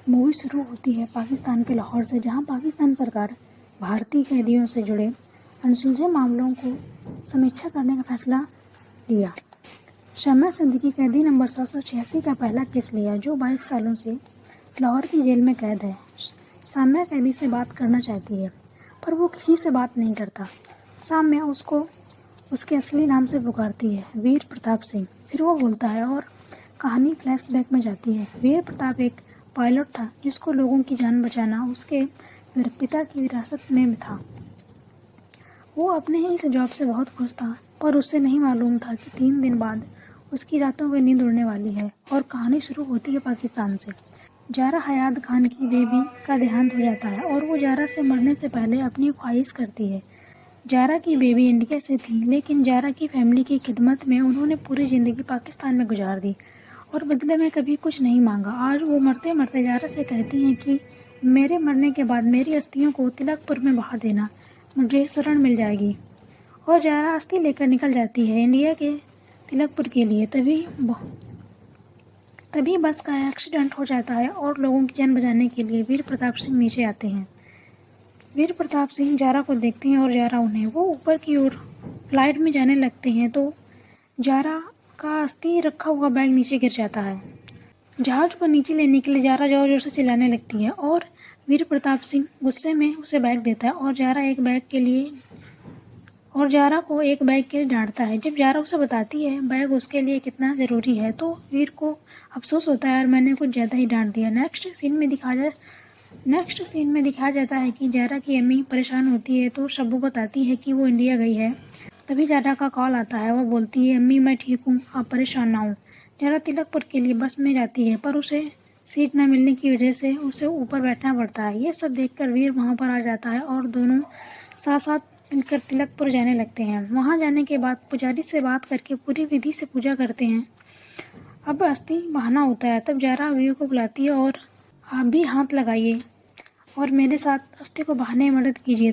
Movie शुरू होती है पाकिस्तान के लाहौर से, जहां पाकिस्तान सरकार भारतीय कैदियों से जुड़े अनसुलझे मामलों को समीक्षा करने का फैसला लिया। शम्या सिद्दीकी कैदी नंबर 786 का पहला केस लिया, जो 22 सालों से लाहौर की जेल में कैद है। साम्या कैदी से बात करना चाहती है, पर वो किसी से बात नहीं करता। साम्या उसको उसके असली नाम से पुकारती है, वीर प्रताप सिंह। फिर वो बोलता है और कहानी फ्लैशबैक में जाती है। वीर प्रताप एक पायलट था जिसको लोगों की जान बचाना उसके पिता की विरासत में था। वो अपने ही इस जॉब से बहुत खुश था, पर उसे नहीं मालूम था कि 3 दिन बाद उसकी रातों में नींद उड़ने वाली है। और कहानी शुरू होती है पाकिस्तान से। जारा हयात खान की बेबी का देहांत हो जाता है और वो जारा से मरने से पहले अपनी ख्वाहिश करती है। जारा की बेबी इंडिया से थी, लेकिन जारा की फैमिली की खिदमत में उन्होंने पूरी ज़िंदगी पाकिस्तान में गुजार दी और बदले में कभी कुछ नहीं मांगा। आज वो मरते मरते जारा से कहती हैं कि मेरे मरने के बाद मेरी अस्थियों को तिलकपुर में बहा देना, मुझे शरण मिल जाएगी। और जारा अस्थि लेकर निकल जाती है इंडिया के तिलकपुर के लिए। तभी बस का एक्सीडेंट हो जाता है और लोगों की जान बचाने के लिए वीर प्रताप सिंह नीचे आते हैं। वीर प्रताप सिंह जारा को देखते हैं और जारा उन्हें। वो ऊपर की ओर फ्लाइट में जाने लगते हैं तो जारा का अस्थि रखा हुआ बैग नीचे गिर जाता है। जहाज को नीचे लेने के लिए जारा जोर जोर से चिल्लाने लगती है और वीर प्रताप सिंह गुस्से में उसे बैग देता है और जारा को एक बैग के लिए डांटता है। जब जारा उसे बताती है बैग उसके लिए कितना ज़रूरी है तो वीर को अफसोस होता है और मैंने कुछ ज़्यादा ही डांट दिया। नेक्स्ट सीन में दिखाया जाता है कि जारा की अम्मी परेशान होती है तो शब्बू बताती है कि वो इंडिया गई है। तभी जारा का कॉल आता है। वो बोलती है, अम्मी मैं ठीक हूँ, आप परेशान ना हो। जारा तिलकपुर के लिए बस में जाती है, पर उसे सीट न मिलने की वजह से उसे ऊपर बैठना पड़ता है। ये सब देखकर वीर वहाँ पर आ जाता है और दोनों साथ साथ मिलकर तिलकपुर जाने लगते हैं। वहाँ जाने के बाद पुजारी से बात करके पूरी विधि से पूजा करते हैं। अब अस्थि बहाना होता है। तब जारा वीर को बुलाती है और आप भी हाथ लगाइए और मेरे साथ अस्थि को बहाने में मदद कीजिए।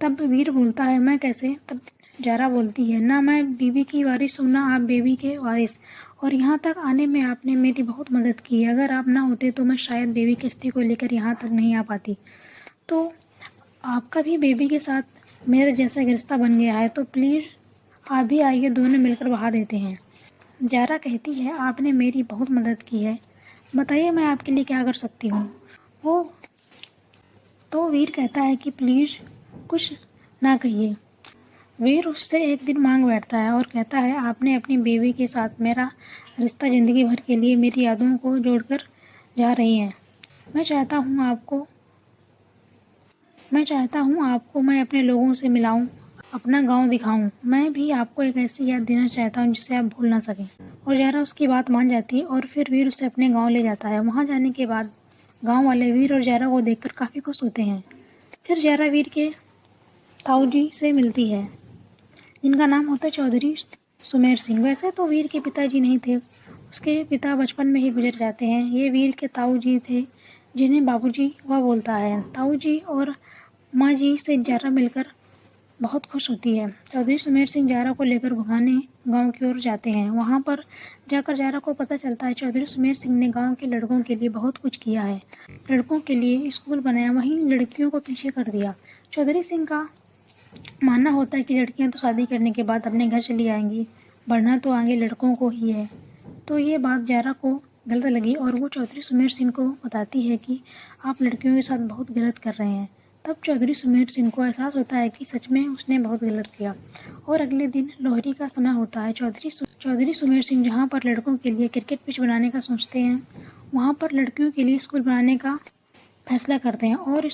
तब वीर बोलता है, मैं कैसे? तब जारा बोलती है, ना मैं बीवी की वारिस हूँ, ना आप बेबी के वारिस, और यहाँ तक आने में आपने मेरी बहुत मदद की है। अगर आप ना होते तो मैं शायद बेबी की अस्थि को लेकर यहाँ तक नहीं आ पाती। तो आपका भी बेबी के साथ मेरे जैसा रिश्ता बन गया है, तो प्लीज़ आप भी आइए, दोनों मिलकर बहा देते हैं। जारा कहती है, आपने मेरी बहुत मदद की है, बताइए मैं आपके लिए क्या कर सकती हूँ। वो तो वीर कहता है कि प्लीज़ कुछ ना कहिए। वीर उससे एक दिन मांग बैठता है और कहता है, आपने अपनी बेबी के साथ मेरा रिश्ता ज़िंदगी भर के लिए मेरी यादों को जोड़कर जा रही हैं। मैं चाहता हूँ आपको मैं अपने लोगों से मिलाऊं, अपना गांव दिखाऊं। मैं भी आपको एक ऐसी याद देना चाहता हूँ जिसे आप भूल ना सकें। और जारा उसकी बात मान जाती है और फिर वीर उसे अपने गाँव ले जाता है। वहाँ जाने के बाद गाँव वाले वीर और जारा को देखकर काफ़ी खुश होते हैं। फिर जारा वीर के ताऊ जी से मिलती है, जिनका नाम होता है चौधरी सुमेर सिंह। वैसे तो वीर के पिताजी नहीं थे, उसके पिता बचपन में ही गुजर जाते हैं। ये वीर के ताऊ जी थे, जिन्हें बाबूजी वह बोलता है। ताऊ जी और माँ जी से जारा मिलकर बहुत खुश होती है। चौधरी सुमेर सिंह जारा को लेकर घुमाने गांव की ओर जाते हैं। वहां पर जाकर जारा को पता चलता है चौधरी सुमेर सिंह ने गांव के लड़कों के लिए बहुत कुछ किया है। लड़कों के लिए स्कूल बनाया, वहीं लड़कियों को पीछे कर दिया। चौधरी सिंह का मानना होता है कि लड़कियां तो शादी करने के बाद अपने घर चली आएंगी, बढ़ना तो आगे लड़कों को ही है। तो ये बात जारा को गलत लगी और वो चौधरी सुमेर सिंह को बताती है कि आप लड़कियों के साथ बहुत गलत कर रहे हैं। तब चौधरी सुमेर सिंह को एहसास होता है कि सच में उसने बहुत गलत किया। और अगले दिन लोहरी का समय होता है। चौधरी सुमेर सिंह जहाँ पर लड़कों के लिए क्रिकेट पिच बनाने का सोचते हैं, वहाँ पर लड़कियों के लिए स्कूल बनाने का फैसला करते हैं और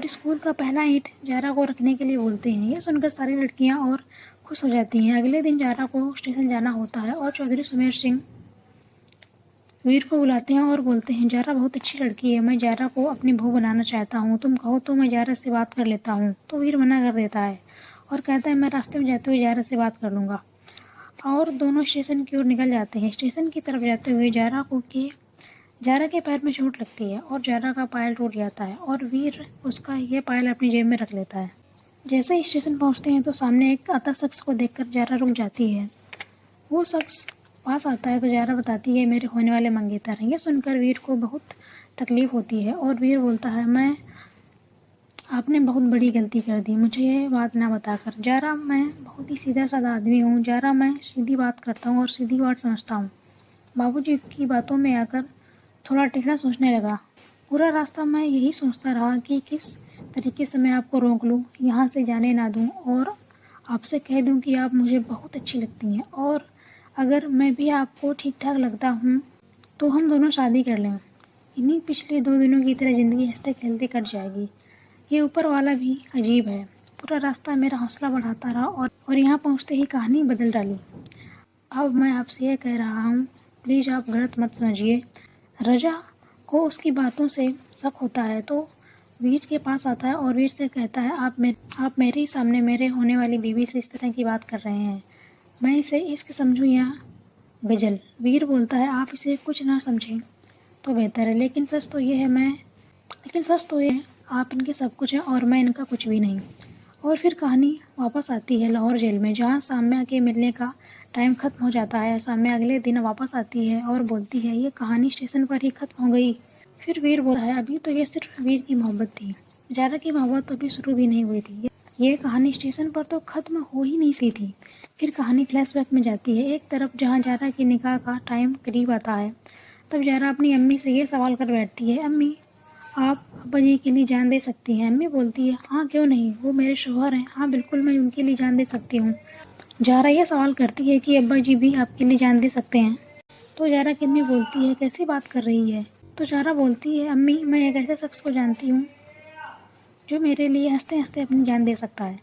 स्कूल का पहला ईंट जारा को रखने के लिए बोलते हैं। ये सुनकर सारी लड़कियां और खुश हो जाती हैं। अगले दिन जारा को स्टेशन जाना होता है और चौधरी सुमेर सिंह वीर को बुलाते हैं और बोलते हैं, जारा बहुत अच्छी लड़की है, मैं जारा को अपनी बहू बनाना चाहता हूँ, तुम कहो तो मैं जारा से बात कर लेता हूँ। तो वीर मना कर देता है और कहता है, मैं रास्ते में जाते हुए जारा से बात कर लूँगा। और दोनों स्टेशन की ओर निकल जाते हैं। स्टेशन की तरफ जाते हुए जारा के पैर में चोट लगती है और जारा का पायल टूट जाता है और वीर उसका यह पायल अपनी जेब में रख लेता है। जैसे ही स्टेशन पहुंचते हैं तो सामने एक आता शख्स को देखकर जारा रुक जाती है। वो शख्स पास आता है तो जारा बताती है मेरे होने वाले मंगेतर हैं। यह सुनकर वीर को बहुत तकलीफ़ होती है और वीर बोलता है आपने बहुत बड़ी गलती कर दी मुझे ये बात ना बताकर। जारा मैं बहुत ही सीधा साधा आदमी हूँ। जारा मैं सीधी बात करता हूँ और सीधी बात समझता हूँ। बाबूजी की बातों में आकर थोड़ा टेढ़ा सोचने लगा। पूरा रास्ता मैं यही सोचता रहा कि किस तरीके से मैं आपको रोक लूँ, यहाँ से जाने ना दूँ और आपसे कह दूँ कि आप मुझे बहुत अच्छी लगती हैं और अगर मैं भी आपको ठीक ठाक लगता हूँ तो हम दोनों शादी कर लें। इन्हीं पिछले 2 दिनों की तरह ज़िंदगी हंसते खेलते कट जाएगी। ये ऊपर वाला भी अजीब है। पूरा रास्ता मेरा हौसला बढ़ाता रहा और यहाँ पहुँचते ही कहानी बदल डाली। अब मैं आपसे ये कह रहा हूँ, प्लीज़ आप गलत मत समझिए। रजा को उसकी बातों से शक होता है तो वीर के पास आता है और वीर से कहता है आप मेरे ही सामने मेरे होने वाली बीवी से इस तरह की बात कर रहे हैं। मैं इसे इश्क समझूं या गजल। वीर बोलता है आप इसे कुछ ना समझें तो बेहतर है, लेकिन सच तो ये है आप इनके सब कुछ हैं और मैं इनका कुछ भी नहीं। और फिर कहानी वापस आती है लाहौर जेल में, जहाँ साम्या के मिलने का टाइम ख़त्म हो जाता है। साम्या अगले दिन वापस आती है और बोलती है ये कहानी स्टेशन पर ही ख़त्म हो गई। फिर वीर बोलता है अभी तो ये सिर्फ वीर की मोहब्बत थी, जारा की मोहब्बत तो अभी शुरू भी नहीं हुई थी। ये कहानी स्टेशन पर तो ख़त्म हो ही नहीं सी थी। फिर कहानी फ्लैशबैक में जाती है एक तरफ, जहाँ जारा की निकाह का टाइम करीब आता है। तब जारा अपनी अम्मी से ये सवाल कर बैठती है, अम्मी आप अब्बा जी के लिए जान दे सकती हैं? अम्मी बोलती है हाँ क्यों नहीं, वो मेरे शौहर हैं, हाँ बिल्कुल मैं उनके लिए जान दे सकती हूँ। जारा यह सवाल करती है कि अब्बा जी भी आपके लिए जान दे सकते हैं? तो जारा की अम्मी बोलती है कैसी बात कर रही है? तो जारा बोलती है अम्मी मैं एक ऐसे शख्स को जानती हूँ जो मेरे लिए हंसते हंसते अपनी जान दे सकता है।